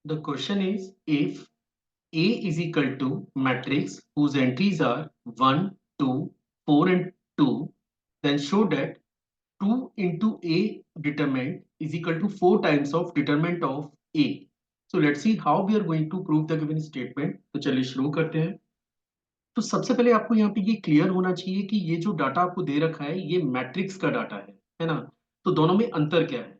The question is if A is equal to matrix whose entries are 1, 2, 4 and 2, then show that 2 into A determinant is equal to 4 times of determinant of A. So let's see how we are going to prove the given statement. तो चलिए शुरू करते हैं। तो सबसे पहले आपको यहाँ पे ये क्लियर होना चाहिए कि ये जो डाटा आपको दे रखा है ये मैट्रिक्स का डाटा है ना। तो दोनों में अंतर क्या है?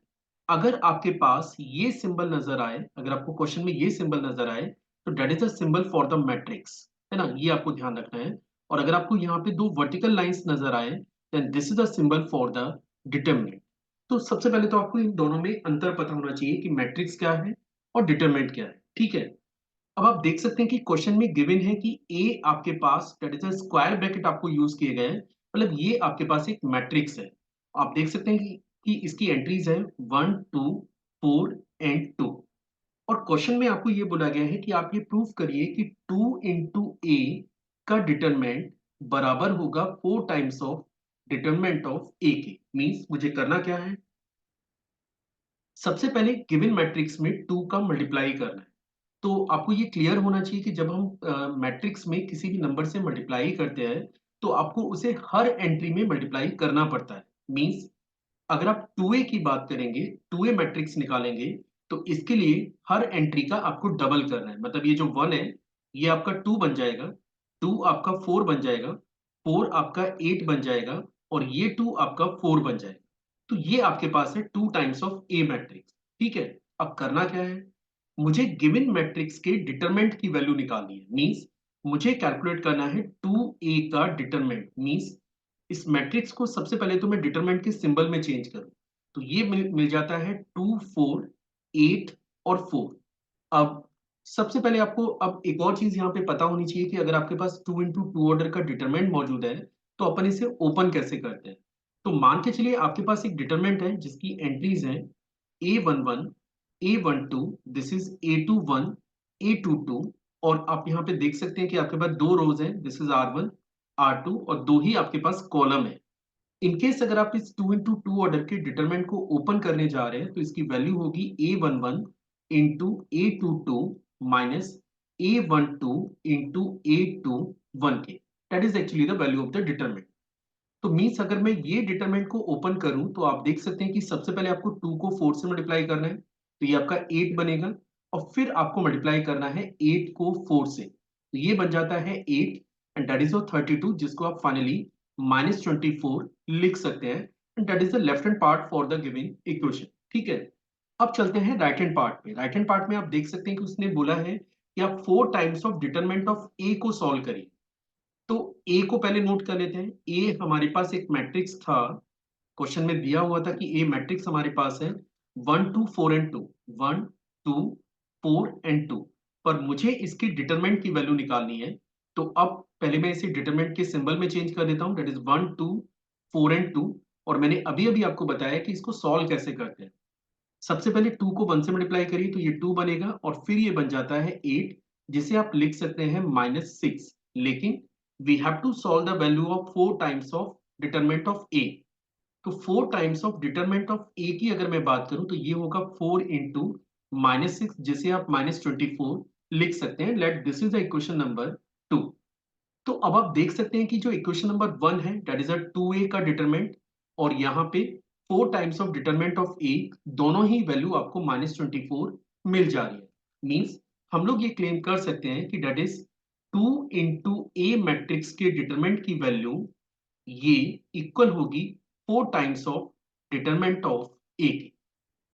अगर आपके पास ये सिंबल नजर आए, अगर आपको क्वेश्चन में ये सिंबल नजर आए, तो that is a symbol for the matrix, है ना, ये आपको ध्यान रखना है। और अगर आपको यहाँ पे दो वर्टिकल लाइंस नजर आए, then this is the symbol for the determinant. तो सबसे पहले तो आपको इन दोनों में अंतर पता होना चाहिए कि मैट्रिक्स क्या है और डिटरमिनेंट क्या है, ठीक है। अब आप देख सकते हैं कि क्वेश्चन में गिवन है कि ए आपके पास that is a square bracket आपको यूज किए गए हैं, मतलब ये आपके पास एक मैट्रिक्स है। आप देख सकते हैं कि इसकी एंट्रीज है 1, 2, 4 एंड 2। और क्वेश्चन में आपको ये बोला गया है कि आप ये प्रूव करिए कि 2 into A का डिटरमिनेंट बराबर होगा 4 टाइम्स ऑफ डिटरमिनेंट ऑफ ए के। मीन्स मुझे करना क्या है, सबसे पहले गिवन मैट्रिक्स में 2 का मल्टीप्लाई करना है। तो आपको ये क्लियर होना चाहिए कि जब हम मैट्रिक्स में किसी भी नंबर से मल्टीप्लाई करते हैं तो आपको उसे हर एंट्री में मल्टीप्लाई करना पड़ता है। मींस अगर आप 2a की बात करेंगे, 2a मैट्रिक्स निकालेंगे, तो इसके लिए हर एंट्री का आपको डबल करना है। मतलब ये जो 1 है ये आपका 2 बन जाएगा, 2 आपका 4 बन जाएगा, 4 आपका 8 बन जाएगा, और ये 2 आपका 4 बन जाएगा। तो ये आपके पास है 2 टाइम्स ऑफ ए मैट्रिक्स, ठीक है। अब करना क्या है, मुझे गिवन मैट्रिक्स के डिटरमिनेंट की वैल्यू निकालनी है। मींस मुझे कैलकुलेट करना है 2a का डिटरमिनेंट। मींस इस मैट्रिक्स को सबसे पहले तो मैं डिटरमिनेंट के सिंबल में चेंज करूं, तो ये मिल जाता है 2, 4, 8 और 4। अब सबसे पहले आपको अब एक और चीज यहाँ पे पता होनी चाहिए कि अगर आपके पास 2 into 2 ऑर्डर का डिटरमिनेंट मौजूद है तो अपन इसे ओपन कैसे करते हैं। तो मान के चलिए आपके पास एक डिटरमिनेंट है जिसकी एंट्रीज हैं A11, A12, this is A21, A22। और आप यहाँ पे देख सकते हैं कि आपके पास दो रोज हैं, दिस इज R1, R2, और दो ही आपके पास कॉलम है। इनकेस अगर आप इस 2 into 2 ऑर्डर के डिटरमिनेंट को ओपन करने जा रहे हैं तो इसकी वैल्यू होगी A11 into A22 minus A12 into A21 के। That is actually the value of the determinant. तो मीन्स अगर मैं ये डिटरमिनेंट को ओपन करूं तो आप देख सकते हैं कि सबसे पहले आपको 2 को 4 से मल्टीप्लाई करना है, तो ये आपका 8 बनेगा। और फिर आपको मल्टीप्लाई करना है 8 को 4 से, तो ये बन जाता है 8, एंड दैट इज 32, जिसको आप फाइनली -24 लिख सकते हैं। And that is the left hand part for the given equation, ठीक है। अब चलते हैं राइट हैंड पार्ट पे। राइट हैंड पार्ट में आप देख सकते हैं कि उसने बोला है कि आप 4 टाइम्स ऑफ डिटरमिनेंट ऑफ ए को सॉल्व करिए। तो ए को पहले नोट कर लेते हैं। ए हमारे पास एक मैट्रिक्स था, क्वेश्चन में दिया हुआ था कि ए मैट्रिक्स हमारे पास है 1, 2, 4 एंड 2, 1, 2, 4 एंड 2। पर मुझे इसकी डिटरमिनेंट की वैल्यू निकालनी है। तो अब पहले मैं इसे डिटरमिनेंट के सिंबल में चेंज कर देता हूं, दैट इज 1, 2, 4 एंड 2। और मैंने अभी अभी आपको बताया कि इसको सॉल्व कैसे करते हैं। सबसे पहले 2 को 1 से मल्टीप्लाई करिए तो ये 2 बनेगा, और फिर ये बन जाता है 8, जिसे आप लिख सकते हैं -6। लेकिन we have to solve the value of 4 times of determinant of A. तो 4 times of determinant of A की अगर मैं बात करूं तो ये होगा 4 इंटू -6, जिसे आप -24 लिख सकते हैं। Let this is the equation number 2। तो अब आप देख सकते हैं कि जो इक्वेशन नंबर 1 है दैट इज अ 2a का डिटरमिनेंट, और यहाँ पे 4 times of determinant of a, दोनों ही वैल्यू आपको -24 मिल जा रही है। मींस हम लोग ये क्लेम कर सकते हैं कि that is 2 into A matrix के डिटरमिनेंट की वैल्यू ये इक्वल होगी 4 times of determinant of A की।